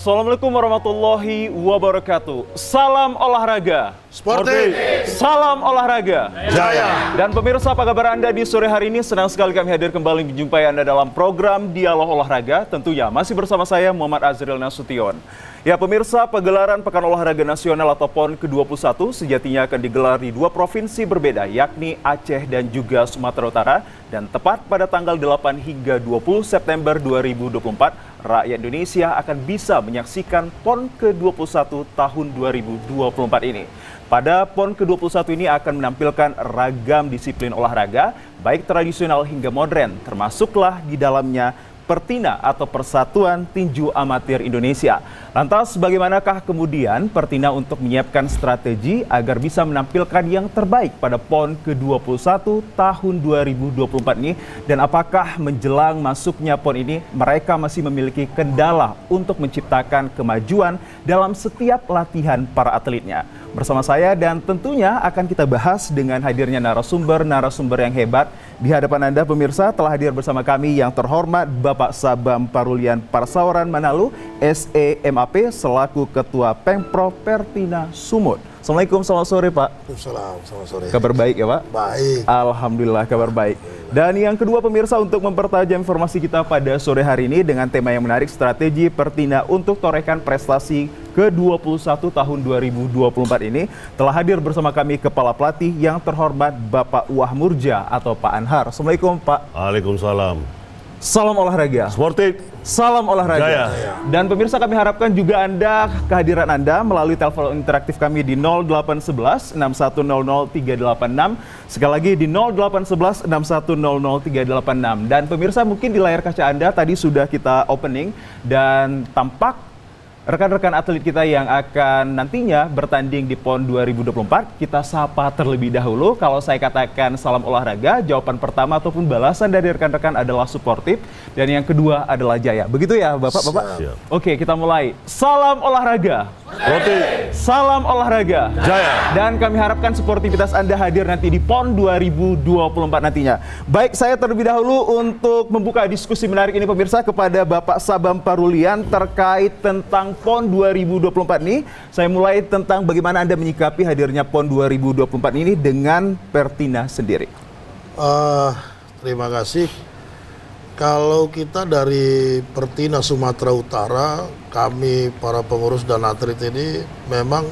Assalamualaikum warahmatullahi wabarakatuh. Salam olahraga. Sporty. Salam olahraga. Jaya. Dan pemirsa, apa kabar Anda di sore hari ini? Senang sekali kami hadir kembali menjumpai Anda dalam program Dialog Olahraga. Tentunya masih bersama saya Muhammad Azril Nasution. Ya pemirsa, pegelaran Pekan Olahraga Nasional atau PON ke-21 sejatinya akan digelar di dua provinsi berbeda, yakni Aceh dan juga Sumatera Utara. Dan tepat pada tanggal 8 hingga 20 September 2024, rakyat Indonesia akan bisa menyaksikan PON ke-21 tahun 2024 ini. Pada PON ke-21 ini akan menampilkan ragam disiplin olahraga, baik tradisional hingga modern, termasuklah di dalamnya Pertina atau Persatuan Tinju Amatir Indonesia. Lantas bagaimanakah kemudian Pertina untuk menyiapkan strategi agar bisa menampilkan yang terbaik pada PON ke-21 tahun 2024 ini? Dan apakah menjelang masuknya PON ini mereka masih memiliki kendala untuk menciptakan kemajuan dalam setiap latihan para atletnya? Bersama saya dan tentunya akan kita bahas dengan hadirnya narasumber yang hebat. Di hadapan Anda pemirsa telah hadir bersama kami yang terhormat Bapak Sabam Parulian Parsawaran Manalu, SEMAP, selaku Ketua Pemprov Pertina Sumut. Assalamualaikum, selamat sore Pak. Waalaikumsalam, selamat sore. Kabar baik ya Pak? Baik. Alhamdulillah kabar baik. Dan yang kedua pemirsa, untuk mempertajam informasi kita pada sore hari ini dengan tema yang menarik, strategi Pertina untuk torehkan prestasi ke-21 tahun 2024 ini, telah hadir bersama kami Kepala Pelatih yang terhormat Bapak Wah Murja atau Pak Anhar. Assalamualaikum Pak. Waalaikumsalam. Salam olahraga. Sporty. Salam olahraga. Jaya. Dan pemirsa, kami harapkan juga kehadiran Anda melalui telepon interaktif kami di 0811 6100 386. Sekali lagi di 0811 6100 386. Dan pemirsa, mungkin di layar kaca Anda tadi sudah kita opening dan tampak rekan-rekan atlet kita yang akan nantinya bertanding di PON 2024, kita sapa terlebih dahulu. Kalau saya katakan salam olahraga, jawaban pertama ataupun balasan dari rekan-rekan adalah suportif, dan yang kedua adalah jaya. Begitu ya Bapak-Bapak? Siap. Oke, kita mulai. Salam olahraga. Sporty. Salam olahraga. Jaya. Dan kami harapkan sportivitas Anda hadir nanti di PON 2024 nantinya. Baik, saya terlebih dahulu untuk membuka diskusi menarik ini pemirsa kepada Bapak Sabam Parulian terkait tentang PON 2024 ini. Saya mulai tentang bagaimana Anda menyikapi hadirnya PON 2024 ini dengan Pertina sendiri. Terima kasih. Kalau kita dari Pertina Sumatera Utara, kami para pengurus dan atlet ini memang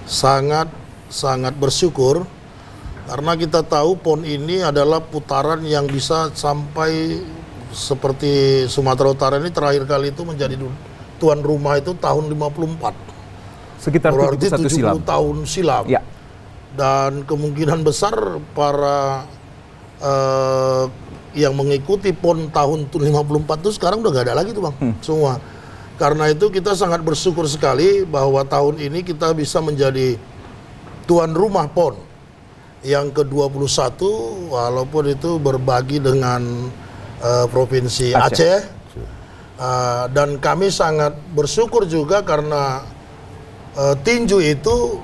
sangat bersyukur karena kita tahu PON ini adalah putaran yang bisa sampai seperti Sumatera Utara ini terakhir kali itu menjadi tuan rumah itu tahun 54. Sekitar Berarti 71 silam. 70 tahun silam. Ya. Dan kemungkinan besar para yang mengikuti PON tahun 54 itu sekarang udah gak ada lagi tuh Bang, semua. Karena itu kita sangat bersyukur sekali bahwa tahun ini kita bisa menjadi tuan rumah PON yang ke-21, walaupun itu berbagi dengan Provinsi Aceh. Dan kami sangat bersyukur juga karena tinju itu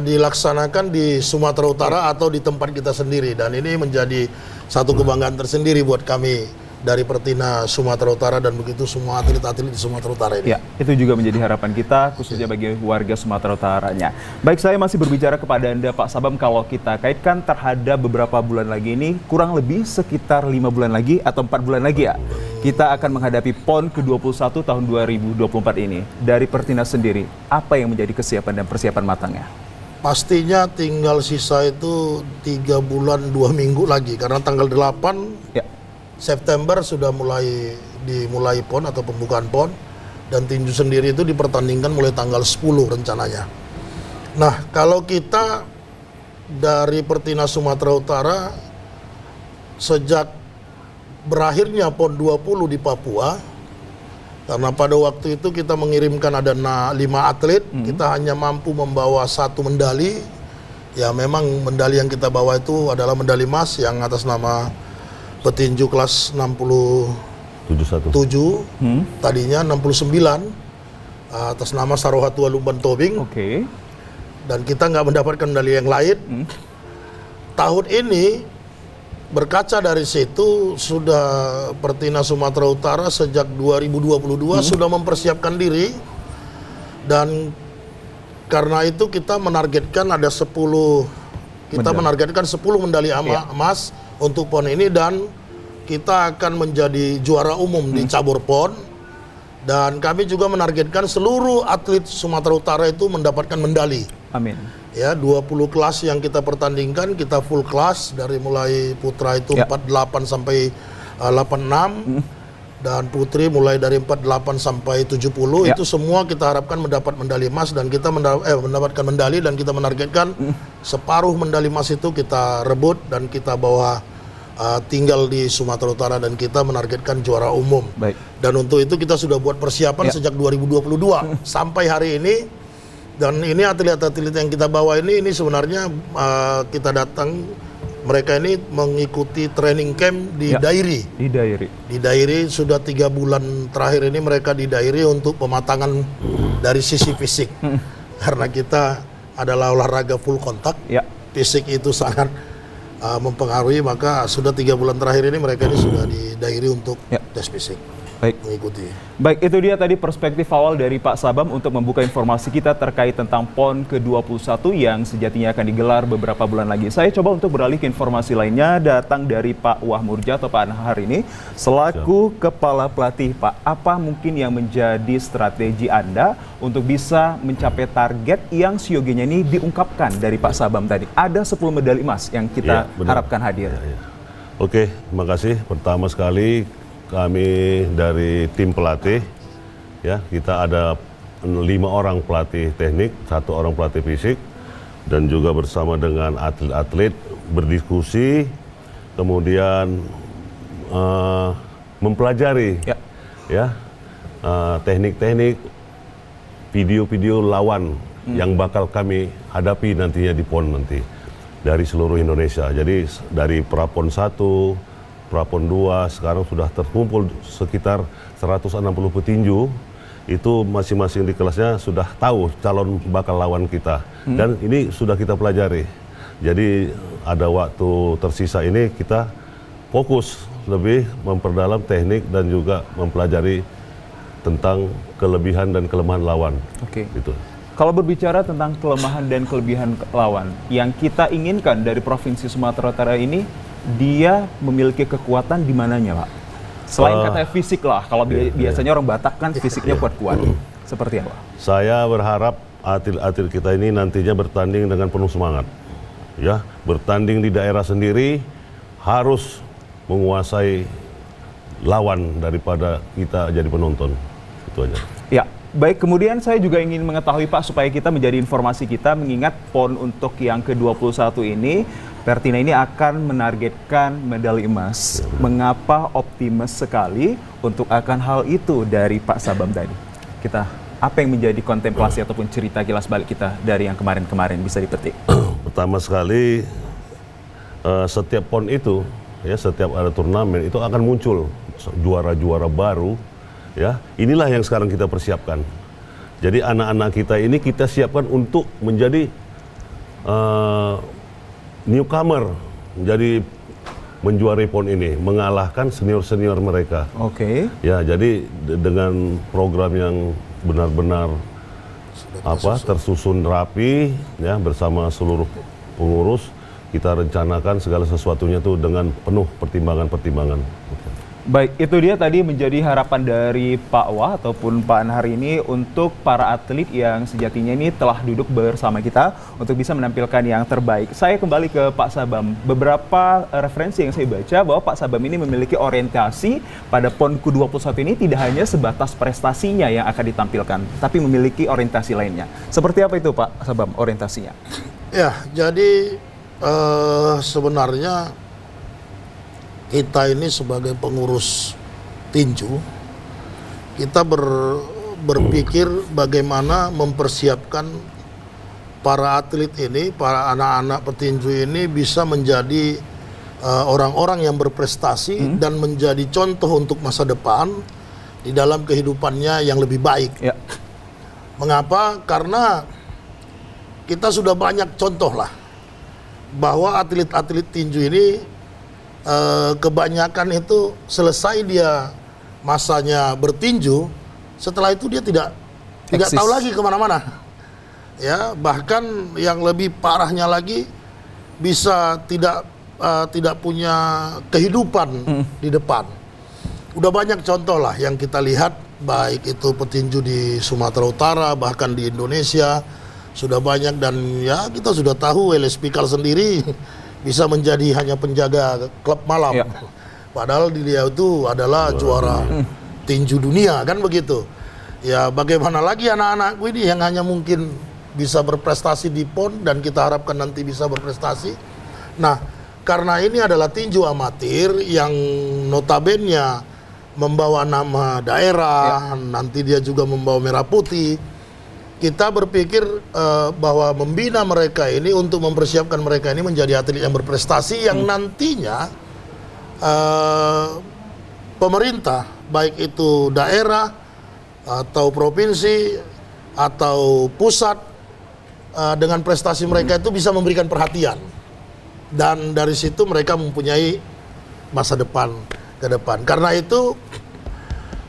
dilaksanakan di Sumatera Utara atau di tempat kita sendiri, dan ini menjadi satu kebanggaan tersendiri buat kami dari Pertina Sumatera Utara dan begitu semua atlet-atlet di Sumatera Utara ini. Ya, itu juga menjadi harapan kita khususnya bagi warga Sumatera Utaranya. Baik, saya masih berbicara kepada Anda Pak Sabam, kalau kita kaitkan terhadap beberapa bulan lagi ini, kurang lebih sekitar 5 bulan lagi atau 4 bulan lagi ya, kita akan menghadapi PON ke-21 tahun 2024 ini. Dari Pertina sendiri, apa yang menjadi kesiapan dan persiapan matangnya? Pastinya tinggal sisa itu 3 bulan 2 minggu lagi, karena tanggal 8 Ya. September sudah dimulai PON atau pembukaan PON, dan tinju sendiri itu dipertandingkan mulai tanggal 10 rencananya. Nah, kalau kita dari Pertina Sumatera Utara, sejak berakhirnya PON 20 di Papua, karena pada waktu itu kita mengirimkan ada 5 atlet, kita hanya mampu membawa 1 medali. Ya memang medali yang kita bawa itu adalah medali emas yang atas nama petinju kelas 67, tadinya 69, atas nama Sarohatua Lumban Tobing. Oke. Dan kita nggak mendapatkan medali yang lain. Tahun ini berkaca dari situ sudah Pertinas Sumatera Utara sejak 2022 sudah mempersiapkan diri, dan karena itu kita menargetkan ada 10 medali emas untuk PON ini, dan kita akan menjadi juara umum di cabur PON, dan kami juga menargetkan seluruh atlet Sumatera Utara itu mendapatkan medali. Amin. Ya, 20 kelas yang kita pertandingkan, kita full kelas dari mulai putra itu 48 sampai 86 dan putri mulai dari 48 sampai 70 itu semua kita harapkan mendapat medali emas, dan kita mendapatkan medali, dan kita menargetkan separuh medali emas itu kita rebut dan kita bawa tinggal di Sumatera Utara, dan kita menargetkan juara umum. Baik. Dan untuk itu kita sudah buat persiapan sejak 2022 sampai hari ini. Dan ini atlet-atlet yang kita bawa ini sebenarnya kita datang, mereka ini mengikuti training camp di Dairi. Di Dairi sudah 3 bulan terakhir ini mereka di Dairi untuk pematangan dari sisi fisik. Karena kita adalah olahraga full kontak, fisik itu sangat mempengaruhi, maka sudah 3 bulan terakhir ini mereka ini sudah di Dairi untuk tes fisik. Baik. Mengikuti. Baik, itu dia tadi perspektif awal dari Pak Sabam untuk membuka informasi kita terkait tentang PON ke-21 yang sejatinya akan digelar beberapa bulan lagi. Saya coba untuk beralih ke informasi lainnya, datang dari Pak Wah Murja atau Pak Anhar ini. Selaku Kepala Pelatih, Pak, apa mungkin yang menjadi strategi Anda untuk bisa mencapai target yang siogianya ini diungkapkan dari Pak Sabam tadi? Ada 10 medali emas yang kita harapkan hadir. Oke, terima kasih. Pertama sekali kami dari tim pelatih, ya, kita ada 5 orang pelatih teknik, 1 orang pelatih fisik, dan juga bersama dengan atlet-atlet berdiskusi, kemudian mempelajari teknik-teknik, video-video lawan yang bakal kami hadapi nantinya di PON nanti dari seluruh Indonesia. Jadi dari Prapon 1, Prapon 2 sekarang sudah terkumpul sekitar 160 petinju, itu masing-masing di kelasnya sudah tahu calon bakal lawan kita, dan ini sudah kita pelajari. Jadi ada waktu tersisa ini kita fokus lebih memperdalam teknik dan juga mempelajari tentang kelebihan dan kelemahan lawan. Oke. Gitu. Kalau berbicara tentang kelemahan dan kelebihan lawan, yang kita inginkan dari Provinsi Sumatera Utara ini, dia memiliki kekuatan di mananya, Pak? Selain kata fisik lah, kalau biasanya orang Batak kan fisiknya kuat-kuat. Seperti apa? Saya berharap atlet-atlet kita ini nantinya bertanding dengan penuh semangat. Ya, bertanding di daerah sendiri harus menguasai lawan daripada kita jadi penonton. Itu aja. Ya, baik. Kemudian saya juga ingin mengetahui, Pak, supaya kita menjadi informasi kita, mengingat PON untuk yang ke-21 ini, Pertina ini akan menargetkan medali emas. Mengapa optimis sekali untuk akan hal itu dari Pak Sabam tadi? Apa yang menjadi kontemplasi ataupun cerita kilas balik kita dari yang kemarin-kemarin bisa dipetik? Pertama sekali, setiap PON itu, ya, setiap ada turnamen itu akan muncul juara-juara baru. Ya, inilah yang sekarang kita persiapkan. Jadi anak-anak kita ini kita siapkan untuk menjadi newcomer, jadi menjuarai PON ini, mengalahkan senior-senior mereka. Oke. Ya, jadi dengan program yang benar-benar tersusun rapi, ya, bersama seluruh pengurus, kita rencanakan segala sesuatunya tuh dengan penuh pertimbangan-pertimbangan. Baik, itu dia tadi menjadi harapan dari Pak Wah ataupun Pak Anhar ini untuk para atlet yang sejatinya ini telah duduk bersama kita untuk bisa menampilkan yang terbaik. Saya kembali ke Pak Sabam. Beberapa referensi yang saya baca bahwa Pak Sabam ini memiliki orientasi pada PON ke-21 ini tidak hanya sebatas prestasinya yang akan ditampilkan, tapi memiliki orientasi lainnya. Seperti apa itu, Pak Sabam, orientasinya? Ya, jadi sebenarnya kita ini sebagai pengurus tinju, kita berpikir bagaimana mempersiapkan para atlet ini, para anak-anak petinju ini bisa menjadi orang-orang yang berprestasi dan menjadi contoh untuk masa depan di dalam kehidupannya yang lebih baik. Ya. Mengapa? Karena kita sudah banyak contoh lah bahwa atlet-atlet tinju ini kebanyakan itu selesai dia masanya bertinju, setelah itu dia tidak Eksis. tahu lagi kemana-mana. Ya, bahkan yang lebih parahnya lagi bisa tidak punya kehidupan di depan. Udah banyak contoh lah yang kita lihat, baik itu petinju di Sumatera Utara, bahkan di Indonesia sudah banyak, dan ya kita sudah tahu Welles Pikal sendiri bisa menjadi hanya penjaga klub malam. Ya. Padahal dia itu adalah juara tinju dunia, kan begitu. Ya, bagaimana lagi anak-anakku ini yang hanya mungkin bisa berprestasi di PON dan kita harapkan nanti bisa berprestasi. Nah, karena ini adalah tinju amatir yang notabene membawa nama daerah, nanti dia juga membawa merah putih. Kita berpikir bahwa membina mereka ini untuk mempersiapkan mereka ini menjadi atlet yang berprestasi yang nantinya pemerintah, baik itu daerah atau provinsi atau pusat, dengan prestasi mereka itu bisa memberikan perhatian, dan dari situ mereka mempunyai masa depan ke depan. Karena itu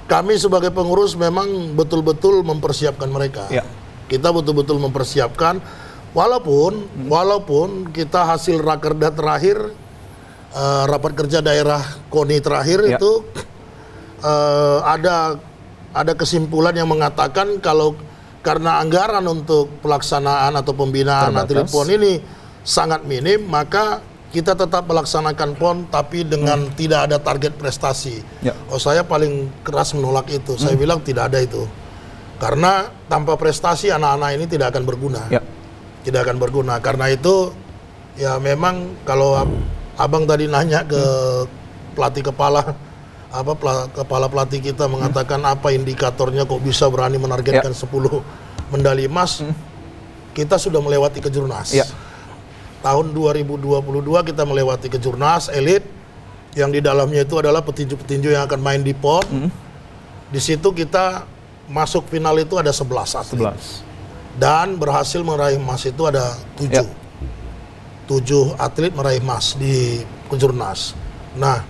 kami sebagai pengurus memang betul-betul mempersiapkan mereka. Ya. Kita betul-betul mempersiapkan, walaupun kita hasil rakerda terakhir, rapat kerja daerah KONI terakhir Ya. itu ada kesimpulan yang mengatakan kalau karena anggaran untuk pelaksanaan atau pembinaan atlet PON ini sangat minim, maka kita tetap melaksanakan PON tapi dengan tidak ada target prestasi. Ya. Oh, saya paling keras menolak itu. Saya bilang tidak ada itu. Karena tanpa prestasi anak-anak ini tidak akan berguna. Ya. Tidak akan berguna. Karena itu ya memang kalau abang tadi nanya ke pelatih kepala pelatih kita mengatakan apa indikatornya kok bisa berani menargetkan 10 medali emas. Kita sudah melewati kejurnas. Ya. Tahun 2022 kita melewati kejurnas elit yang di dalamnya itu adalah petinju-petinju yang akan main di PON. Di situ kita masuk final itu ada 11 atlet. 11. Dan berhasil meraih emas itu ada 7. Ya. 7 atlet meraih emas di kejurnas. Nah,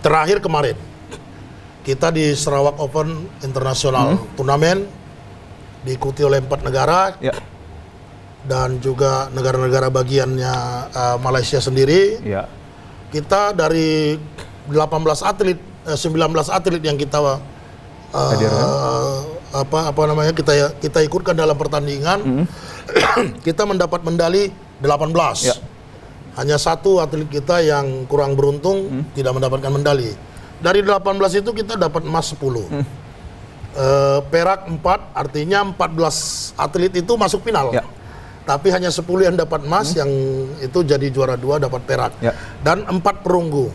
terakhir kemarin kita di Sarawak Open International Turnamen diikuti oleh 4 negara. Ya. Dan juga negara-negara bagiannya Malaysia sendiri. Ya. Kita dari 18 atlet, 19 atlet yang kita kita ikutkan dalam pertandingan, kita mendapat medali 18. Ya. Hanya 1 atlet kita yang kurang beruntung tidak mendapatkan medali. Dari 18 itu kita dapat emas 10. Perak 4, artinya 14 atlet itu masuk final. Ya. Tapi hanya 10 yang dapat emas, yang itu jadi juara 2 dapat perak. Ya. Dan 4 perunggu.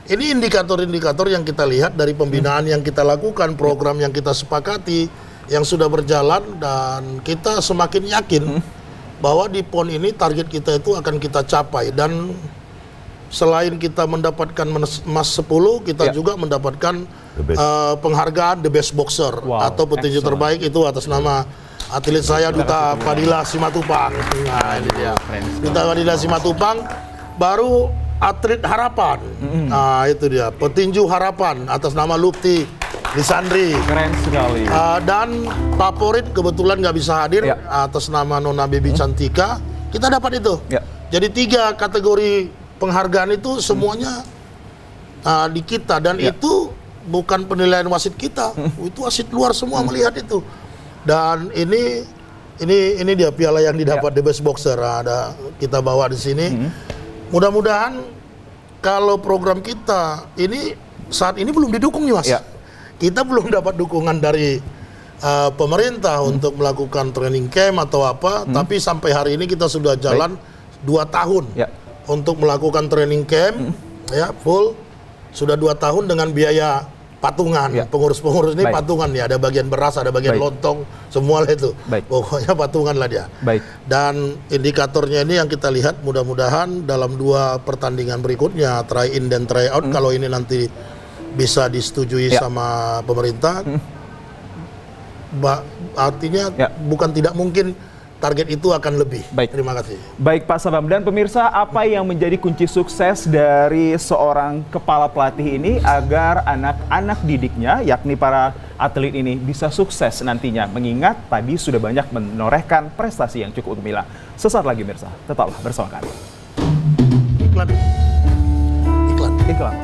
Ini indikator-indikator yang kita lihat dari pembinaan yang kita lakukan, program yang kita sepakati, yang sudah berjalan, dan kita semakin yakin bahwa di PON ini target kita itu akan kita capai. Dan selain kita mendapatkan emas 10, kita juga mendapatkan penghargaan The Best Boxer. Wow, atau petinju excellent. terbaik itu atas nama atlet saya, Duta Fadila Simatupang. Nah, ini dia. Duta Fadila Simatupang. Baru atlet harapan. Nah, itu dia. Petinju harapan atas nama Lukti Lisandri. Keren sekali. Dan favorit kebetulan nggak bisa hadir, Ya. atas nama Nona Baby Cantika. Kita dapat itu. Ya. Jadi 3 kategori penghargaan itu semuanya di kita, dan itu bukan penilaian wasit kita. Itu wasit luar semua melihat itu. Dan ini dia piala yang didapat The Best Boxer. Ada kita bawa di sini. Mudah-mudahan kalau program kita ini saat ini belum didukung nih, Mas. Ya. Kita belum dapat dukungan dari pemerintah untuk melakukan training camp atau apa, tapi sampai hari ini kita sudah jalan 2 tahun Ya. untuk melakukan training camp, ya full. Sudah 2 tahun dengan biaya patungan. Ya. Pengurus-pengurus ini Baik. patungan ya, ada bagian beras, ada bagian Baik. lontong, semua lah itu. Baik. Pokoknya patungan lah dia. Baik. Dan indikatornya ini yang kita lihat, mudah-mudahan dalam 2 pertandingan berikutnya, try in dan try out, kalau ini nanti bisa disetujui Ya. sama pemerintah, artinya Ya. bukan tidak mungkin target itu akan lebih. Baik. Terima kasih. Baik Pak Sabam, dan pemirsa, apa yang menjadi kunci sukses dari seorang kepala pelatih ini agar anak-anak didiknya, yakni para atlet ini bisa sukses nantinya, mengingat tadi sudah banyak menorehkan prestasi yang cukup gemilang. Sesaat lagi pemirsa, tetaplah bersama kami. Iklan. Iklan. Iklan.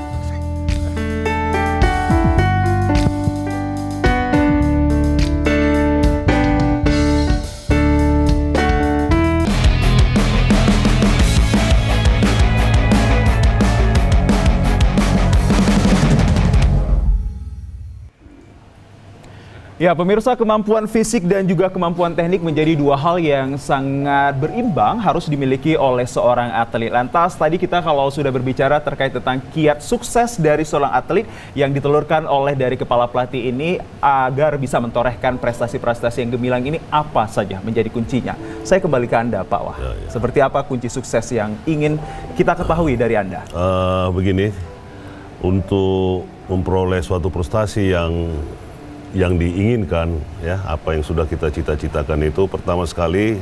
Ya, pemirsa, kemampuan fisik dan juga kemampuan teknik menjadi dua hal yang sangat berimbang harus dimiliki oleh seorang atlet. Lantas, tadi kita kalau sudah berbicara terkait tentang kiat sukses dari seorang atlet yang ditelurkan oleh dari kepala pelatih ini agar bisa mentorehkan prestasi-prestasi yang gemilang ini, apa saja menjadi kuncinya? Saya kembali ke Anda, Pak Wah. Seperti apa kunci sukses yang ingin kita ketahui dari Anda? Begini, untuk memperoleh suatu prestasi yang diinginkan, ya, apa yang sudah kita cita-citakan itu, pertama sekali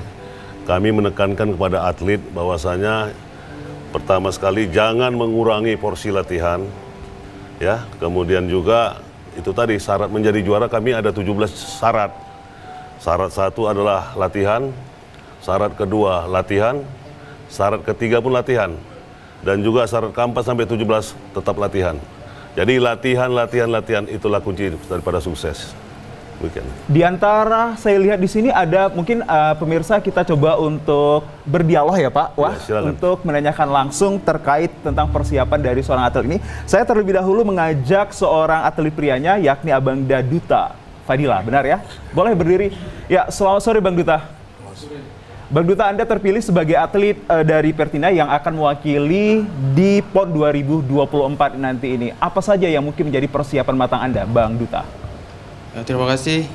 kami menekankan kepada atlet bahwasanya pertama sekali jangan mengurangi porsi latihan, ya. Kemudian juga itu tadi syarat menjadi juara, kami ada 17 syarat. Syarat satu adalah latihan, syarat kedua latihan, syarat ketiga pun latihan, dan juga syarat keempat sampai 17 tetap latihan. Jadi latihan itulah kunci daripada sukses. Weekend. Di antara saya lihat di sini ada mungkin pemirsa kita coba untuk berdialog ya Pak Wah, ya, untuk menanyakan langsung terkait tentang persiapan dari seorang atlet ini. Saya terlebih dahulu mengajak seorang atlet prianya yakni Abang Duta Fadila, benar ya? Boleh berdiri. Ya, selamat sore Bang Duta. Bang Duta, Anda terpilih sebagai atlet dari Pertina yang akan mewakili di PON 2024 nanti ini. Apa saja yang mungkin menjadi persiapan matang Anda, Bang Duta? Ya, terima kasih.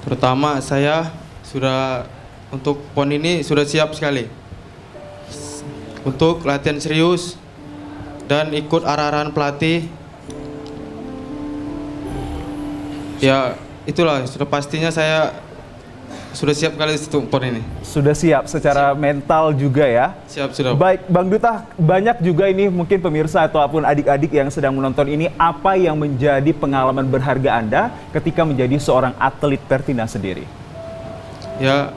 Terutama saya sudah untuk PON ini sudah siap sekali. Untuk latihan serius dan ikut arahan pelatih. Ya, itulah sudah pastinya saya sudah siap kali untuk PON ini. Sudah siap secara mental juga ya? Siap, sudah. Baik, Bang Duta, banyak juga ini mungkin pemirsa ataupun adik-adik yang sedang menonton ini, apa yang menjadi pengalaman berharga Anda ketika menjadi seorang atlet Pertina sendiri? Ya,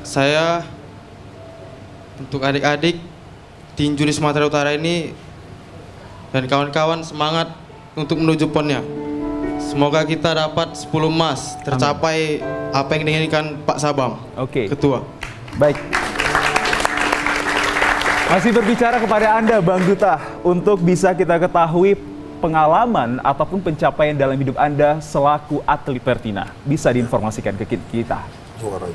saya untuk adik-adik tinju di Sumatera Utara ini dan kawan-kawan semangat untuk menuju PON-nya. Semoga kita dapat 10 emas, tercapai apa yang diinginkan Pak Sabam, Ketua. Baik. Masih berbicara kepada Anda, Bang Duta, untuk bisa kita ketahui pengalaman ataupun pencapaian dalam hidup Anda selaku atlet Pertina. Bisa diinformasikan ke kita. Juara.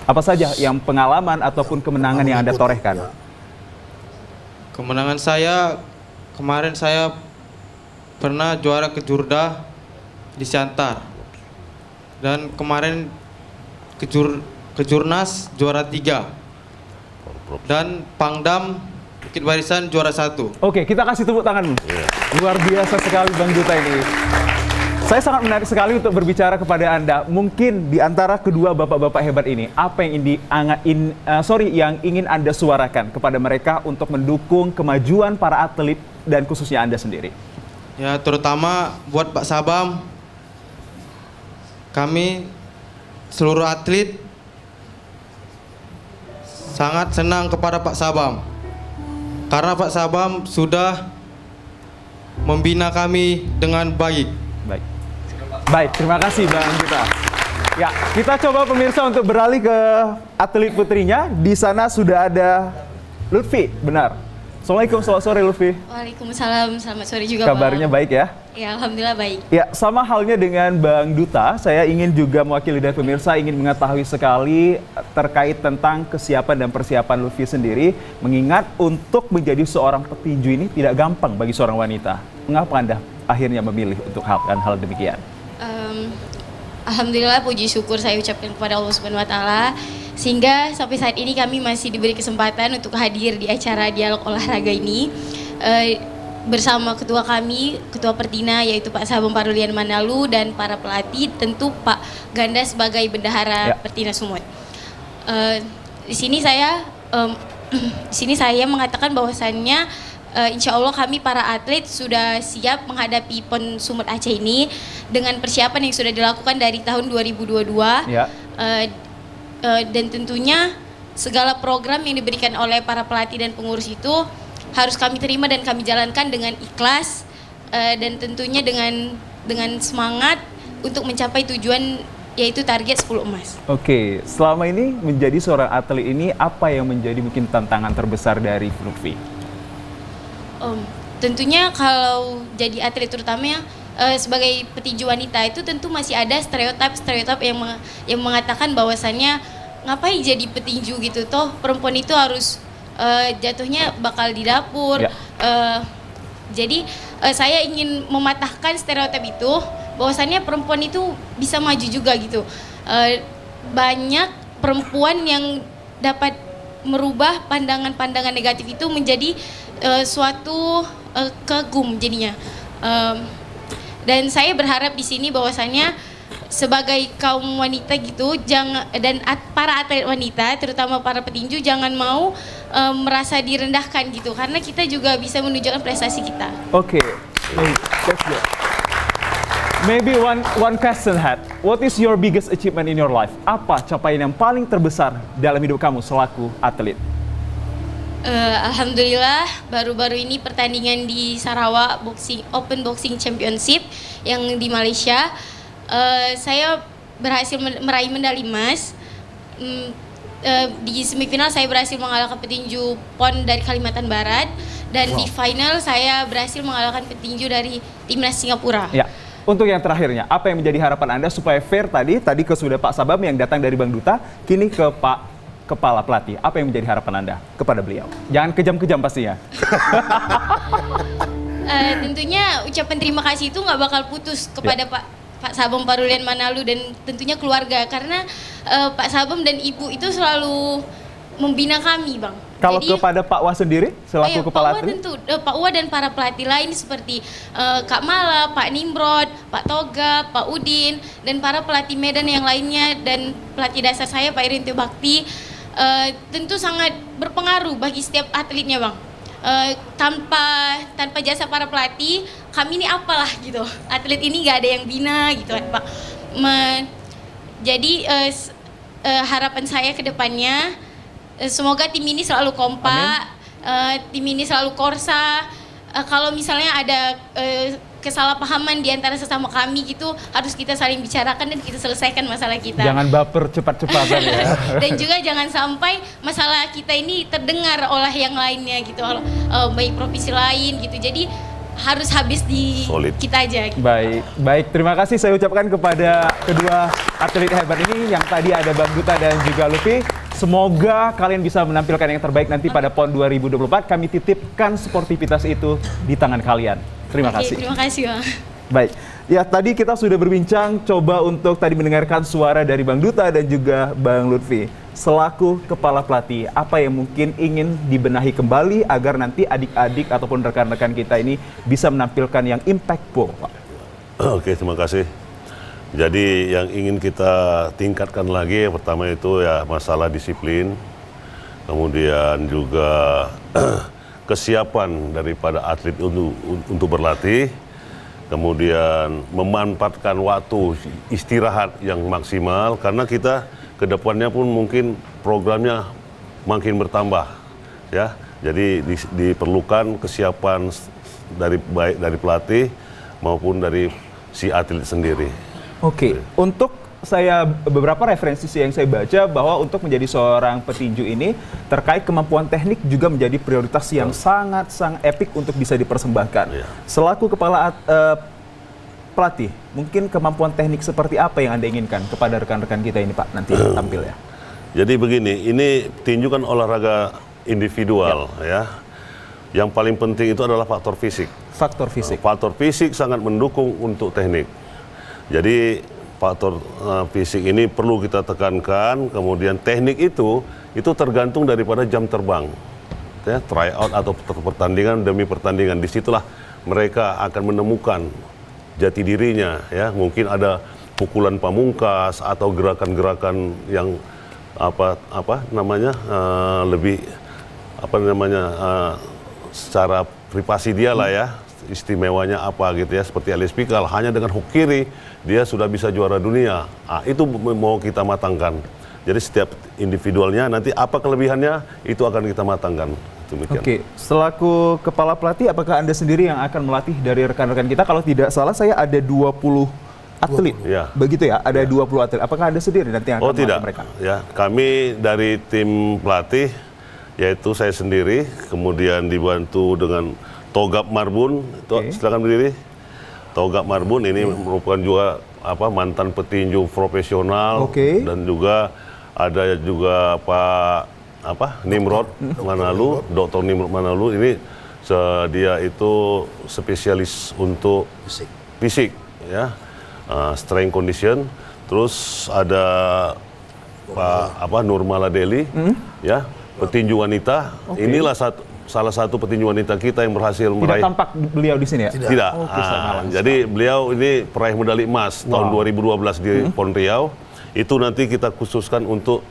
Apa saja yang pengalaman ataupun kemenangan yang Anda torehkan? Kemenangan saya, kemarin saya pernah juara kejurda di Siantar. Dan kemarin kejurnas juara 3. Dan Pangdam Bukit Barisan juara 1. Oke, kita kasih tepuk tangan. Luar biasa sekali Bang Duta ini. Saya sangat menarik sekali untuk berbicara kepada Anda. Mungkin di antara kedua bapak-bapak hebat ini, apa yang ingin Anda suarakan kepada mereka untuk mendukung kemajuan para atlet dan khususnya Anda sendiri? Ya, terutama buat Pak Sabam, kami seluruh atlet sangat senang kepada Pak Sabam. Karena Pak Sabam sudah membina kami dengan baik. Baik, terima kasih Bang Duta. Ya, kita coba pemirsa untuk beralih ke atlet putrinya. Di sana sudah ada Lutfi, benar. Assalamualaikum, selamat sore Lutfi. Waalaikumsalam, selamat sore juga Kabarnya Bang. baik ya? Ya, alhamdulillah baik. Ya, sama halnya dengan Bang Duta, saya ingin juga mewakili dari pemirsa ingin mengetahui sekali terkait tentang kesiapan dan persiapan Lutfi sendiri, mengingat untuk menjadi seorang petinju ini tidak gampang bagi seorang wanita. Mengapa Anda akhirnya memilih untuk hal demikian? Alhamdulillah, puji syukur saya ucapkan kepada Allah Subhanahu wa Ta'ala, sehingga sampai saat ini kami masih diberi kesempatan untuk hadir di acara dialog olahraga ini. bersama ketua kami, ketua Pertina yaitu Pak Sabam Parulian Manalu dan para pelatih, tentu Pak Ganda sebagai bendahara Pertina Sumut. Di sini saya mengatakan bahwasannya insya Allah kami para atlet sudah siap menghadapi PON Sumut Aceh ini dengan persiapan yang sudah dilakukan dari tahun 2022 dan tentunya segala program yang diberikan oleh para pelatih dan pengurus itu harus kami terima dan kami jalankan dengan ikhlas dan tentunya dengan semangat untuk mencapai tujuan yaitu target 10 emas. Oke, selama ini menjadi seorang atlet ini apa yang menjadi mungkin tantangan terbesar dari Lutfi? Tentunya kalau jadi atlet terutama sebagai petinju wanita itu tentu masih ada stereotip yang mengatakan bahwasannya ngapain jadi petinju gitu, toh perempuan itu harus jatuhnya bakal di dapur. Jadi saya ingin mematahkan stereotip itu bahwasannya perempuan itu bisa maju juga gitu. Banyak perempuan yang dapat merubah pandangan-pandangan negatif itu menjadi suatu kagum jadinya. Dan saya berharap di sini bahwasannya sebagai kaum wanita gitu para atlet wanita terutama para petinju jangan mau merasa direndahkan gitu karena kita juga bisa menunjukkan prestasi kita. Oke. That's good. Maybe one question had. What is your biggest achievement in your life? Apa capaian yang paling terbesar dalam hidup kamu selaku atlet? Alhamdulillah baru-baru ini pertandingan di Sarawak Open Boxing Championship yang di Malaysia. Saya berhasil meraih medali emas. Di semifinal saya berhasil mengalahkan petinju PON dari Kalimantan Barat dan di final saya berhasil mengalahkan petinju dari timnas Singapura. Ya. Untuk yang terakhirnya, apa yang menjadi harapan Anda supaya fair tadi ke sudah Pak Sabam yang datang dari Bang Duta, kini ke Pak Kepala Pelatih. Apa yang menjadi harapan Anda kepada beliau? Jangan kejam-kejam pastinya. Tentunya ucapan terima kasih itu nggak bakal putus kepada Pak Sabam Parulian Manalu dan tentunya keluarga karena Pak Sabam dan Ibu itu selalu membina kami, Bang. Kalau kepada Pak Wah sendiri selaku kepala Pak Wah atlet? tentu Pak Wah dan para pelatih lain seperti Kak Mala, Pak Nimrod, Pak Toga, Pak Udin dan para pelatih Medan yang lainnya dan pelatih dasar saya Pak Irintio Bakti tentu sangat berpengaruh bagi setiap atletnya, Bang. Tanpa jasa para pelatih kami ini apalah gitu, atlet ini nggak ada yang bina gitu kan, Pak. Jadi harapan saya ke depannya semoga tim ini selalu kompak, tim ini selalu korsa. Kalau misalnya ada kesalahpahaman di antara sesama kami gitu, harus kita saling bicarakan dan kita selesaikan masalah kita. Jangan baper cepat-cepatan ya. Dan juga jangan sampai masalah kita ini terdengar oleh yang lainnya gitu, baik provinsi lain gitu. Jadi harus habis di kita aja. Gitu. Baik. Terima kasih saya ucapkan kepada kedua atlet hebat ini yang tadi ada Bang Duta dan juga Lutfi. Semoga kalian bisa menampilkan yang terbaik nanti pada PON 2024. Kami titipkan sportivitas itu di tangan kalian. Terima kasih. Terima kasih, Bang. Baik. Ya, tadi kita sudah berbincang coba untuk tadi mendengarkan suara dari Bang Duta dan juga Bang Lutfi. Selaku kepala pelatih, apa yang mungkin ingin dibenahi kembali agar nanti adik-adik ataupun rekan-rekan kita ini bisa menampilkan yang impactful, Pak? Oke, terima kasih. Jadi yang ingin kita tingkatkan lagi pertama itu ya masalah disiplin, kemudian juga kesiapan daripada atlet untuk berlatih, kemudian memanfaatkan waktu istirahat yang maksimal karena kita kedepannya pun mungkin programnya makin bertambah, ya. Jadi diperlukan kesiapan baik dari pelatih maupun dari si atlet sendiri. Oke, untuk saya beberapa referensi yang saya baca bahwa untuk menjadi seorang petinju ini terkait kemampuan teknik juga menjadi prioritas yang sangat-sangat epik untuk bisa dipersembahkan. Ya. Selaku kepala pelatih, mungkin kemampuan teknik seperti apa yang Anda inginkan kepada rekan-rekan kita ini, Pak, nanti tampil ya? Jadi begini, ini tinju kan olahraga individual ya. Yang paling penting itu adalah faktor fisik. Faktor fisik. Faktor fisik sangat mendukung untuk teknik. Jadi faktor fisik ini perlu kita tekankan, kemudian teknik itu tergantung daripada jam terbang. ya, try out atau pertandingan demi pertandingan. Disitulah mereka akan menemukan jati dirinya, ya. Mungkin ada pukulan pamungkas atau gerakan-gerakan yang lebih secara privasi dia lah, ya, istimewanya apa gitu, ya, seperti Alex Pikal hanya dengan hook kiri dia sudah bisa juara dunia. Itu mau kita matangkan. Jadi setiap individualnya nanti apa kelebihannya itu akan kita matangkan. Demikian. Oke, selaku kepala pelatih, apakah Anda sendiri yang akan melatih dari rekan-rekan kita? Kalau tidak salah saya ada 20 atlet, Ya. begitu ya? Ada 20 atlet. Apakah Anda sendiri nanti yang akan melatih mereka? Ya, kami dari tim pelatih, yaitu saya sendiri, kemudian dibantu dengan Togap Marbun. Silakan berdiri. Togap Marbun ini merupakan juga mantan petinju profesional, dan juga ada juga Pak Nimrod Manalu, Dr. Nimrod Manalu. Ini dia itu spesialis untuk fisik, ya, strength condition. Terus ada Pak Nurmala Deli, ya, petinju wanita. Inilah salah satu petinju wanita kita yang berhasil meraih. Tidak tampak beliau di sini ya? Tidak. Jadi beliau ini peraih medali emas tahun 2012 di PON Riau. Itu nanti kita khususkan untuk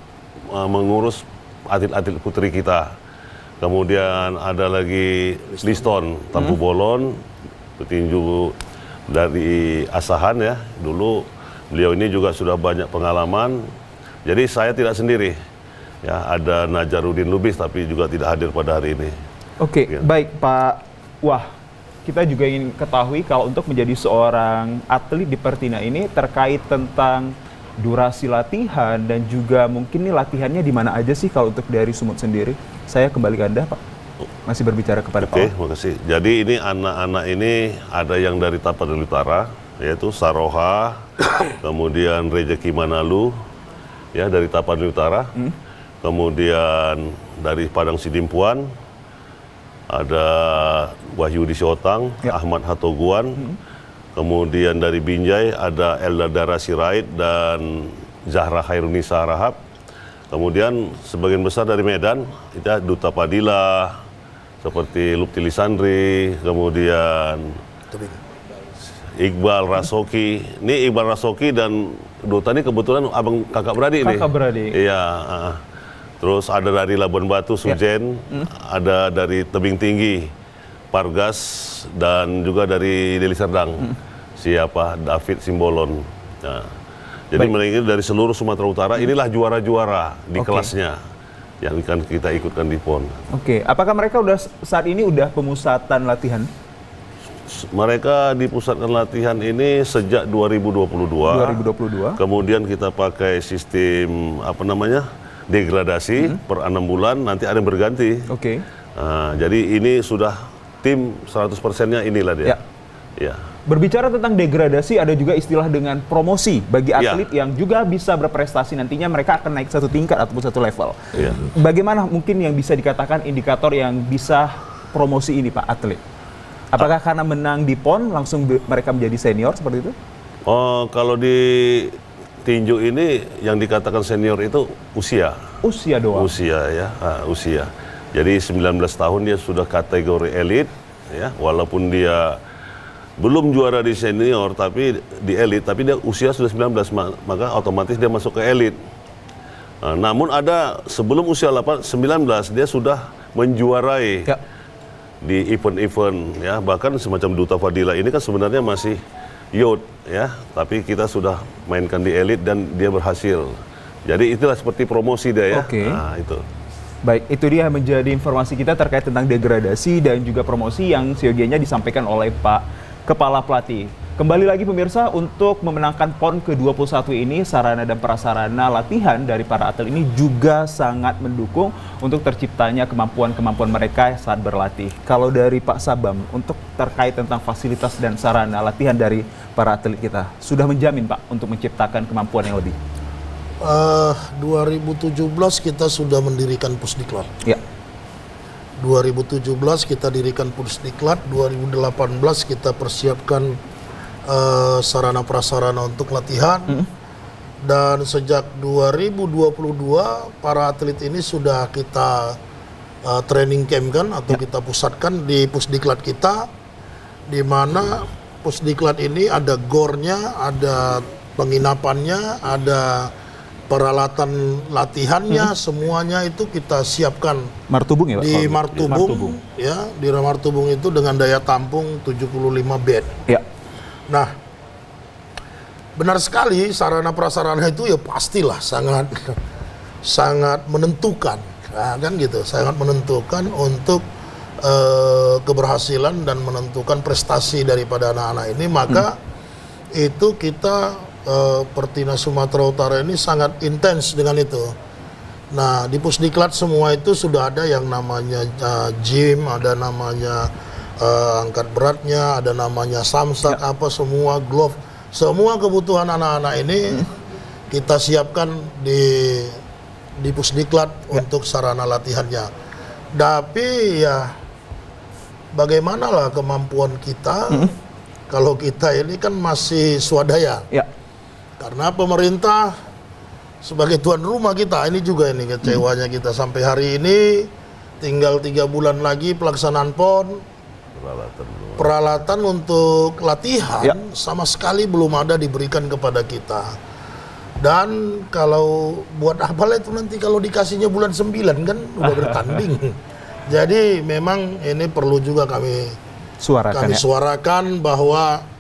mengurus atlet-atlet putri kita. Kemudian ada lagi Liston Tampu Bolon, petinju dari Asahan, ya. Dulu beliau ini juga sudah banyak pengalaman. Jadi saya tidak sendiri. Ya, ada Najarudin Lubis tapi juga tidak hadir pada hari ini. Oke, baik Pak. Wah, kita juga ingin ketahui kalau untuk menjadi seorang atlet di Pertina ini terkait tentang durasi latihan dan juga mungkin nih latihannya di mana aja sih kalau untuk dari Sumut sendiri. Saya kembali ke Anda, Pak. Masih berbicara kepada Pak. Oke, makasih. Jadi ini anak-anak ini ada yang dari Tapanuli Utara, yaitu Saroha, kemudian Rejeki Manalu, ya, dari Tapanuli Utara. Kemudian dari Padang Sidimpuan ada Wahyudi Siotang, Ahmad Hatoguan. Kemudian dari Binjai ada Elda Dara Sirait dan Zahra Khairunisa Rahab. Kemudian sebagian besar dari Medan, kita Duta Padilla, seperti Lupti Lisandri, kemudian Iqbal Rasoki. Ini Iqbal Rasoki dan Duta ini kebetulan abang kakak beradik nih. Kakak beradik. Iya. Terus ada dari Labuan Batu, Sujen, ada dari Tebing Tinggi, Pargas, dan juga dari Deli Serdang, siapa David Simbolon. Nah, jadi mereka dari seluruh Sumatera Utara, inilah juara-juara di kelasnya yang akan kita ikutkan di PON. Oke, apakah mereka saat ini udah pemusatan latihan? Mereka dipusatkan latihan ini sejak 2022. Kemudian kita pakai sistem degradasi per 6 bulan, nanti ada yang berganti. Nah, jadi ini sudah tim 100%-nya inilah dia. Ya. Berbicara tentang degradasi, ada juga istilah dengan promosi bagi atlet yang juga bisa berprestasi nantinya mereka akan naik satu tingkat ataupun satu level. Bagaimana mungkin yang bisa dikatakan indikator yang bisa promosi ini, Pak, atlet? Apakah karena menang di PON langsung mereka menjadi senior seperti itu? Oh, kalau di tinju ini yang dikatakan senior itu usia. Usia doang? Usia, ya. Usia. Jadi 19 tahun dia sudah kategori elit, ya. Walaupun dia belum juara di senior tapi di elit, tapi dia usia sudah 19, maka otomatis dia masuk ke elit. Namun ada sebelum usia 19 dia sudah menjuarai di event-event, ya. Bahkan semacam Duta Fadila ini kan sebenarnya masih youth, ya, tapi kita sudah mainkan di elit dan dia berhasil. Jadi itulah seperti promosi dia, ya. Nah, itu. Baik, itu dia menjadi informasi kita terkait tentang degradasi dan juga promosi yang siogianya disampaikan oleh Pak Kepala Pelatih. Kembali lagi pemirsa, untuk memenangkan PON ke-21 ini, sarana dan prasarana latihan dari para atlet ini juga sangat mendukung untuk terciptanya kemampuan-kemampuan mereka saat berlatih. Kalau dari Pak Sabam, untuk terkait tentang fasilitas dan sarana latihan dari para atlet kita, sudah menjamin Pak untuk menciptakan kemampuan yang lebih? 2017 kita sudah mendirikan Pusdiklat. Ya. 2017 kita dirikan Pusdiklat, 2018 kita persiapkan sarana prasarana untuk latihan, dan sejak 2022 para atlet ini sudah kita training camp kan, atau kita pusatkan di Pusdiklat kita, di mana Pusdiklat ini ada gornya, ada penginapannya, ada peralatan latihannya, semuanya itu kita siapkan Martubung ya Pak? di Martubung. Martubung, ya, di Martubung itu dengan daya tampung 75 bed. Ya. Nah, benar sekali sarana prasarana itu ya pastilah sangat menentukan, nah, kan gitu, sangat menentukan untuk keberhasilan dan menentukan prestasi daripada anak-anak ini. Maka itu kita Pertinas Sumatera Utara ini sangat intens dengan itu. Nah, di Pusdiklat semua itu sudah ada yang namanya gym, ada namanya angkat beratnya, ada namanya samsak, apa semua glove, semua kebutuhan anak-anak ini kita siapkan di Pusdiklat untuk sarana latihannya. Tapi ya bagaimanalah kemampuan kita kalau kita ini kan masih swadaya. Ya. Karena pemerintah sebagai tuan rumah kita, ini juga ini kecewanya kita sampai hari ini tinggal 3 bulan lagi pelaksanaan PON, peralatan untuk latihan sama sekali belum ada diberikan kepada kita. Dan kalau buat apalah itu nanti kalau dikasihnya bulan 9 kan udah bertanding. Jadi memang ini perlu juga kami suarakan bahwa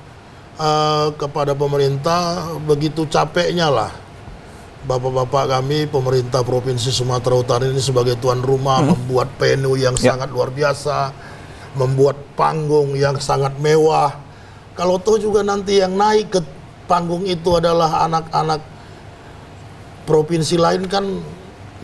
kepada pemerintah, begitu capeknya lah bapak-bapak kami pemerintah Provinsi Sumatera Utara ini sebagai tuan rumah membuat venue yang sangat luar biasa, membuat panggung yang sangat mewah. Kalau toh juga nanti yang naik ke panggung itu adalah anak-anak provinsi lain kan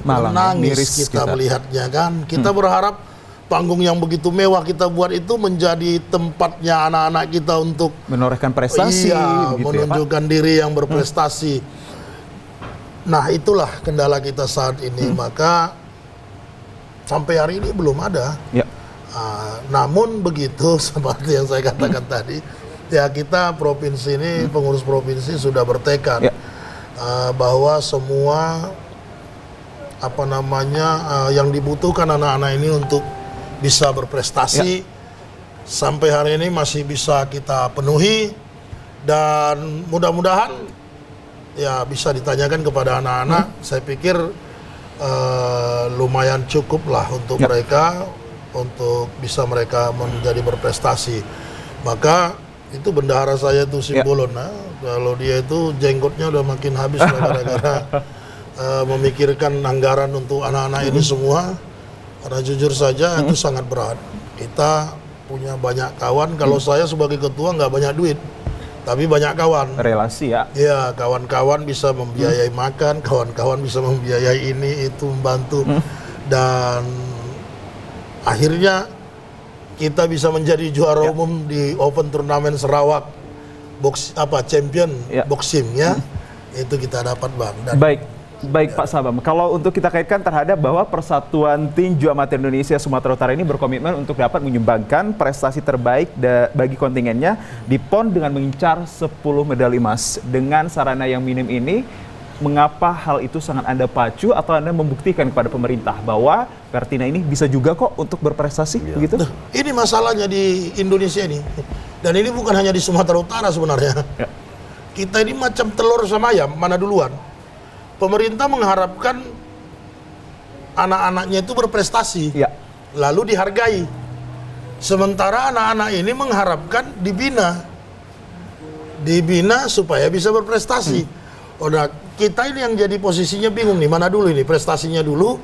menangis kita melihatnya kan. Kita berharap panggung yang begitu mewah kita buat itu menjadi tempatnya anak-anak kita untuk menorehkan prestasi, menunjukkan diri yang berprestasi. Nah, itulah kendala kita saat ini. Maka sampai hari ini belum ada. Namun begitu seperti yang saya katakan tadi, ya kita provinsi ini, pengurus provinsi sudah bertekad bahwa semua yang dibutuhkan anak-anak ini untuk bisa berprestasi sampai hari ini masih bisa kita penuhi, dan mudah-mudahan ya bisa ditanyakan kepada anak-anak. Saya pikir lumayan cukup lah untuk mereka, untuk bisa mereka menjadi berprestasi. Maka itu bendahara saya itu Simbolon, kalau dia itu jenggotnya udah makin habis gara-gara memikirkan anggaran untuk anak-anak ini semua. Karena jujur saja itu sangat berat. Kita punya banyak kawan. Kalau saya sebagai ketua nggak banyak duit, tapi banyak kawan. Relasi ya. Ya, kawan-kawan bisa membiayai makan, kawan-kawan bisa membiayai ini itu, membantu. Dan akhirnya kita bisa menjadi juara umum di Open Turnamen Sarawak champion boxing ya. Itu kita dapat, Bang. Dan Baik Pak Sabam, kalau untuk kita kaitkan terhadap bahwa Persatuan Tinju Amatir Indonesia Sumatera Utara ini berkomitmen untuk dapat menyumbangkan prestasi terbaik bagi kontingennya di PON dengan mengincar 10 medali emas. Dengan sarana yang minim ini, mengapa hal itu sangat Anda pacu atau Anda membuktikan kepada pemerintah bahwa Pertina ini bisa juga kok untuk berprestasi begitu? Ini masalahnya di Indonesia ini. Dan ini bukan hanya di Sumatera Utara sebenarnya. Kita ini macam telur sama ayam, mana duluan? Pemerintah mengharapkan anak-anaknya itu berprestasi, lalu dihargai. Sementara anak-anak ini mengharapkan dibina supaya bisa berprestasi. Nah, kita ini yang jadi posisinya bingung nih, mana dulu ini, prestasinya dulu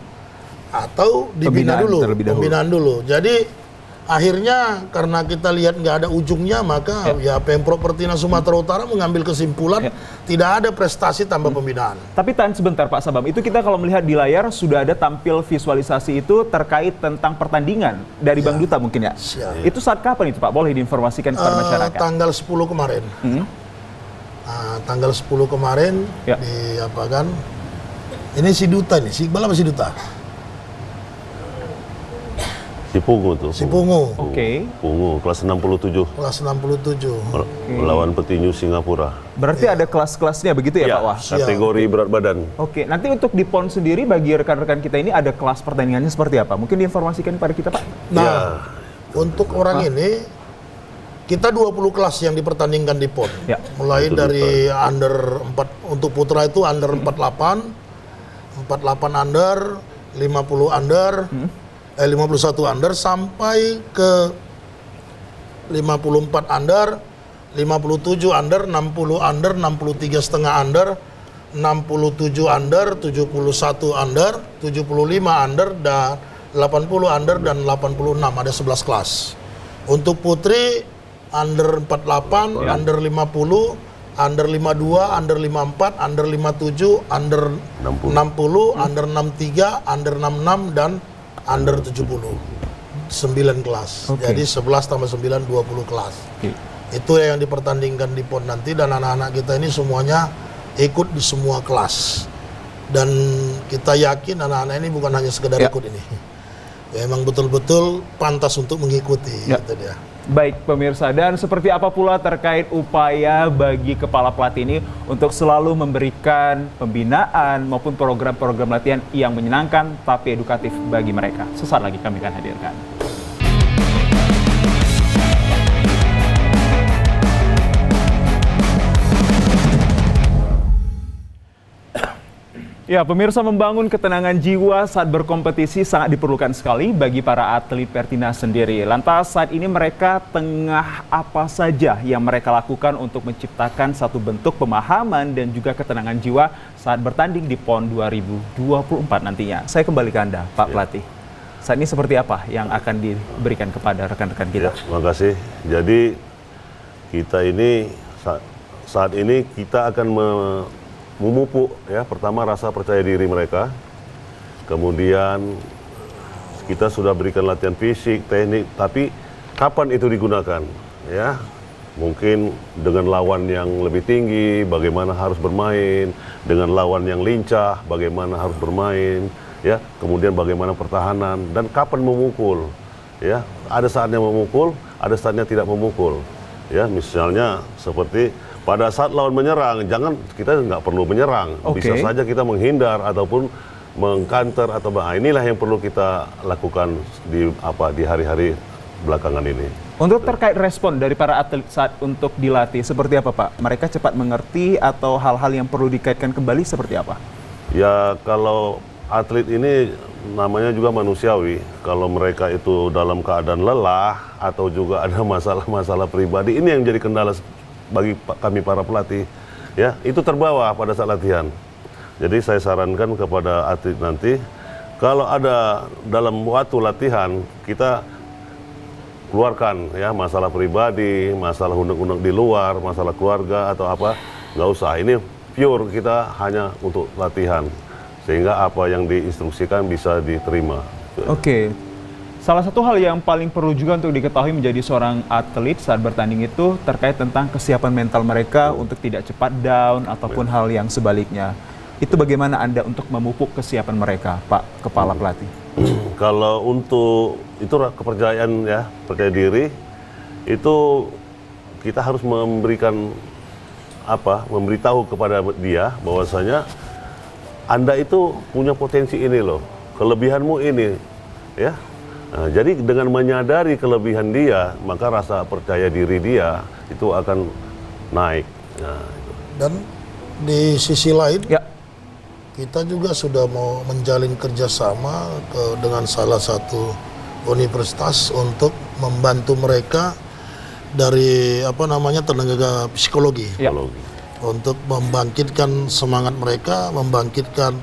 atau dibina pembinaan dulu. Jadi akhirnya karena kita lihat nggak ada ujungnya, maka ya Pemprov Pertinas Sumatera Utara mengambil kesimpulan tidak ada prestasi tanpa pembinaan. Tapi tahan sebentar Pak Sabam, itu kita kalau melihat di layar sudah ada tampil visualisasi itu terkait tentang pertandingan dari Bang Duta mungkin ya? Itu saat kapan itu Pak? Boleh diinformasikan kepada masyarakat? Tanggal 10 kemarin. Tanggal 10 kemarin di apa kan? Ini si Duta nih, si Iqbal apa si Duta? Sipungu tuh. Sipungu, Oke. Pungu kelas 67 kelas 67. melawan petinju Singapura. Berarti ada kelas-kelasnya begitu ya, Ya, Pak Wah? kategori berat badan. Oke, nanti untuk di PON sendiri bagi rekan-rekan kita ini ada kelas pertandingannya seperti apa? Mungkin diinformasikan kepada kita, Pak. Nah, untuk orang ini kita 20 kelas yang dipertandingkan di PON. Ya. Mulai dari under 4 untuk putra itu under 48, 48 under, 50 under, 51 under sampai ke 54 under, 57 under, 60 under, 63 setengah under, 67 under, 71 under, 75 under, dan 80 under dan 86, ada 11 kelas. Untuk putri under 48, under 50, under 52, under 54, under 57, under 60, under 63, under 66 dan under 70. 9 kelas. Oke. Jadi 11 tambah 9 20 kelas. Oke. Itu yang dipertandingkan di PON nanti, dan anak-anak kita ini semuanya ikut di semua kelas. Dan kita yakin anak-anak ini bukan hanya sekedar Ya. ikut ini. Ya, emang betul-betul pantas untuk mengikuti. Ya. Gitu dia. Baik pemirsa, dan seperti apa pula terkait upaya bagi kepala pelatih ini untuk selalu memberikan pembinaan maupun program-program latihan yang menyenangkan tapi edukatif bagi mereka. Sesaat lagi kami akan hadirkan. Ya, pemirsa, membangun ketenangan jiwa saat berkompetisi sangat diperlukan sekali bagi para atlet Pertinas sendiri. Lantas saat ini mereka tengah apa saja yang mereka lakukan untuk menciptakan satu bentuk pemahaman dan juga ketenangan jiwa saat bertanding di PON 2024 nantinya. Saya kembali ke Anda, Pak Pelatih. Saat ini seperti apa yang akan diberikan kepada rekan-rekan kita? Ya, terima kasih. Jadi kita ini saat ini kita akan memupuk ya, pertama rasa percaya diri mereka, kemudian kita sudah berikan latihan fisik, teknik, tapi kapan itu digunakan ya, mungkin dengan lawan yang lebih tinggi bagaimana harus bermain, dengan lawan yang lincah bagaimana harus bermain ya, kemudian bagaimana pertahanan dan kapan memukul ya, ada saatnya memukul, ada saatnya tidak memukul ya, misalnya seperti pada saat lawan menyerang, kita nggak perlu menyerang, bisa saja kita menghindar ataupun mengkanter atau inilah yang perlu kita lakukan di hari-hari belakangan ini. Untuk terkait respon dari para atlet saat untuk dilatih seperti apa, Pak? Mereka cepat mengerti atau hal-hal yang perlu dikaitkan kembali seperti apa? Ya, kalau atlet ini namanya juga manusiawi. Kalau mereka itu dalam keadaan lelah atau juga ada masalah-masalah pribadi, ini yang jadi kendala bagi kami para pelatih, ya itu terbawa pada saat latihan. Jadi saya sarankan kepada atlet nanti, kalau ada dalam waktu latihan kita keluarkan ya masalah pribadi, masalah unek-unek di luar, masalah keluarga atau apa, nggak usah. Ini pure kita hanya untuk latihan, sehingga apa yang diinstruksikan bisa diterima. Oke. Salah satu hal yang paling perlu juga untuk diketahui menjadi seorang atlet saat bertanding itu terkait tentang kesiapan mental mereka untuk tidak cepat down ataupun hal yang sebaliknya. Itu bagaimana Anda untuk memupuk kesiapan mereka, Pak Kepala Pelatih? Kalau untuk itu kepercayaan ya, percaya diri, itu kita harus memberitahu kepada dia bahwasanya Anda itu punya potensi ini loh, kelebihanmu ini, ya. Nah, jadi dengan menyadari kelebihan dia, maka rasa percaya diri dia itu akan naik. Nah, Dan di sisi lain, Ya. kita juga sudah mau menjalin kerjasama dengan salah satu universitas untuk membantu mereka dari tenaga psikologi, Ya. untuk membangkitkan semangat mereka, membangkitkan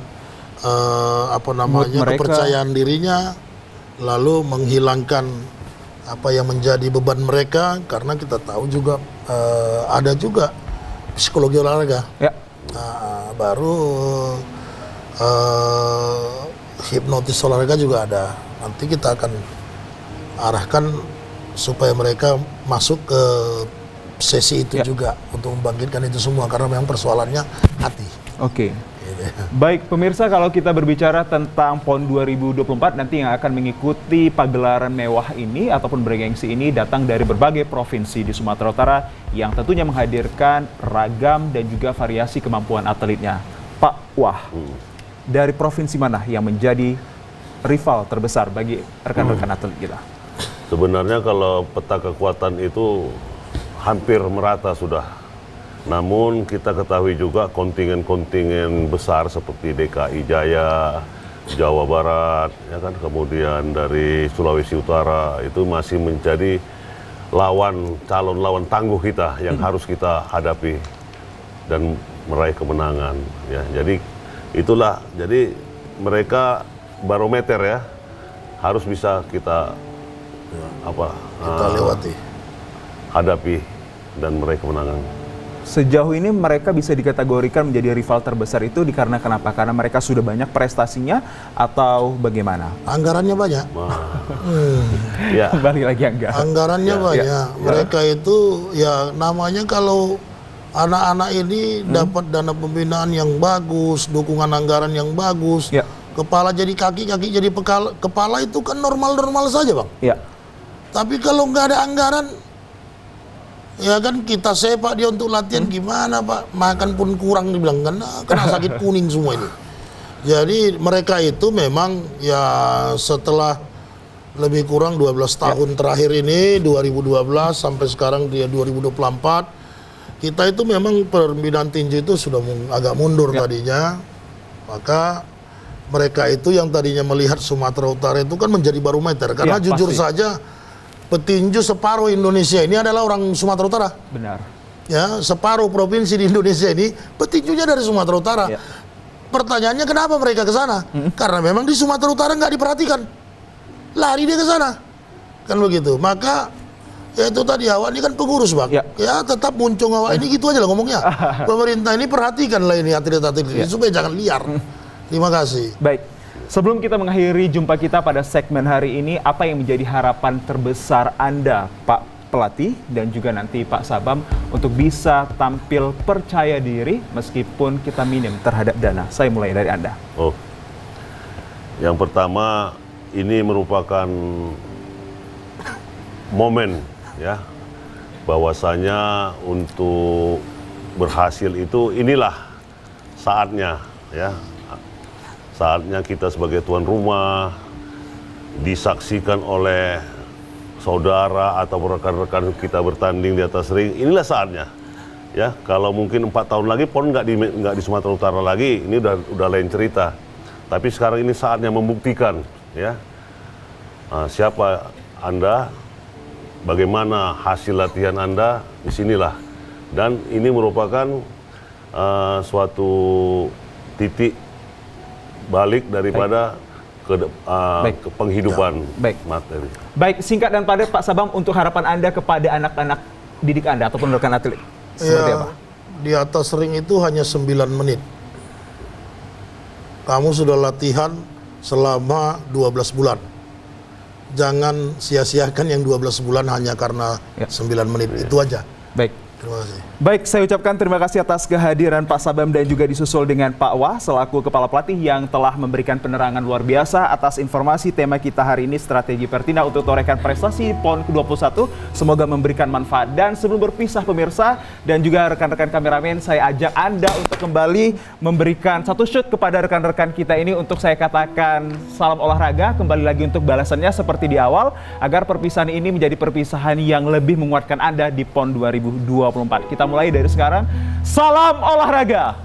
Mood mereka. kepercayaan dirinya, lalu menghilangkan apa yang menjadi beban mereka, karena kita tahu juga ada juga psikologi olahraga. Ya. Nah, baru hipnotis olahraga juga ada. Nanti kita akan arahkan supaya mereka masuk ke sesi itu juga untuk membangkitkan itu semua, karena memang persoalannya hati. Oke. Baik, pemirsa, kalau kita berbicara tentang PON 2024 nanti yang akan mengikuti pagelaran mewah ini ataupun bergengsi ini datang dari berbagai provinsi di Sumatera Utara yang tentunya menghadirkan ragam dan juga variasi kemampuan atletnya. Pak Wah, dari provinsi mana yang menjadi rival terbesar bagi rekan-rekan atlet kita? Sebenarnya kalau peta kekuatan itu hampir merata sudah. Namun kita ketahui juga kontingen-kontingen besar seperti DKI Jaya, Jawa Barat, ya kan, kemudian dari Sulawesi Utara itu masih menjadi calon lawan tangguh kita yang harus kita hadapi dan meraih kemenangan. Ya, jadi itulah, jadi mereka barometer ya, harus bisa kita lewati, hadapi dan meraih kemenangan. Sejauh ini mereka bisa dikategorikan menjadi rival terbesar itu dikarenakan apa? Karena mereka sudah banyak prestasinya atau bagaimana? Anggarannya banyak. Ya. Balik lagi enggak? Anggarannya banyak. Mereka itu ya namanya kalau anak-anak ini dapat dana pembinaan yang bagus, dukungan anggaran yang bagus. Ya. Kepala jadi kaki, kaki jadi kepala itu kan normal-normal saja, Bang. Ya. Tapi kalau nggak ada anggaran, ya kan kita sepak dia untuk latihan gimana, Pak? Makan pun kurang dibilang kan, kena sakit kuning semua ini. Jadi mereka itu memang ya setelah lebih kurang 12 tahun terakhir ini, 2012 sampai sekarang dia 2024, kita itu memang pembinaan tinju itu sudah agak mundur tadinya. Maka mereka itu yang tadinya melihat Sumatera Utara itu kan menjadi barometer. Karena jujur saja petinju separuh Indonesia ini adalah orang Sumatera Utara. Benar. Ya, separuh provinsi di Indonesia ini petinjunya dari Sumatera Utara. Ya. Pertanyaannya kenapa mereka ke sana? Karena memang di Sumatera Utara nggak diperhatikan. Lari dia ke sana. Kan begitu. Maka ya itu tadi awak ini kan pengurus, Bang. Ya tetap muncung awak ini gitu aja lah ngomongnya. Pemerintah ini perhatikanlah ini atlet-atlet ini supaya jangan liar. Terima kasih. Baik. Sebelum kita mengakhiri jumpa kita pada segmen hari ini, apa yang menjadi harapan terbesar Anda, Pak Pelatih, dan juga nanti Pak Sabam, untuk bisa tampil percaya diri meskipun kita minim terhadap dana? Saya mulai dari Anda. Yang pertama, ini merupakan momen ya, bahwasanya untuk berhasil itu inilah saatnya ya. Saatnya kita sebagai tuan rumah disaksikan oleh saudara atau rekan-rekan kita bertanding di atas ring. Inilah saatnya, ya. Kalau mungkin 4 tahun lagi PON nggak di Sumatera Utara lagi, ini udah lain cerita. Tapi sekarang ini saatnya membuktikan, ya. Siapa Anda, bagaimana hasil latihan Anda, disinilah. Dan ini merupakan suatu titik balik daripada ke penghidupan materi. Baik, singkat dan padat Pak Sabam, untuk harapan Anda kepada anak-anak didik Anda ataupun rekan atlet. Seperti apa? Di atas ring itu hanya 9 menit. Kamu sudah latihan selama 12 bulan. Jangan sia-siakan yang 12 bulan hanya karena 9 menit. Itu aja. Baik. Terima kasih. Baik, saya ucapkan terima kasih atas kehadiran Pak Sabam dan juga disusul dengan Pak Wah selaku Kepala Pelatih yang telah memberikan penerangan luar biasa atas informasi tema kita hari ini, strategi Pertina untuk torekan prestasi PON ke-21. Semoga memberikan manfaat. Dan sebelum berpisah pemirsa dan juga rekan-rekan kameramen, saya ajak Anda untuk kembali memberikan satu shoot kepada rekan-rekan kita ini untuk saya katakan salam olahraga. Kembali lagi untuk balasannya seperti di awal, agar perpisahan ini menjadi perpisahan yang lebih menguatkan Anda di PON 2024. Kita mulai dari sekarang. Salam olahraga.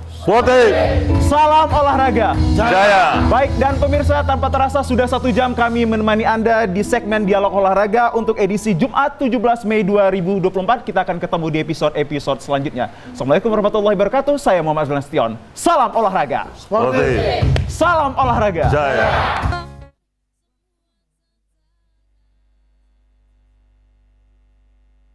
Salam olahraga. Jaya. Baik, dan pemirsa, tanpa terasa sudah 1 jam kami menemani Anda di segmen Dialog Olahraga untuk edisi Jumat 17 Mei 2024. Kita akan ketemu di episode selanjutnya. Assalamualaikum warahmatullahi wabarakatuh. Saya Muhammad Azriel Nasution. Salam olahraga. Sporty. Salam olahraga. Jaya.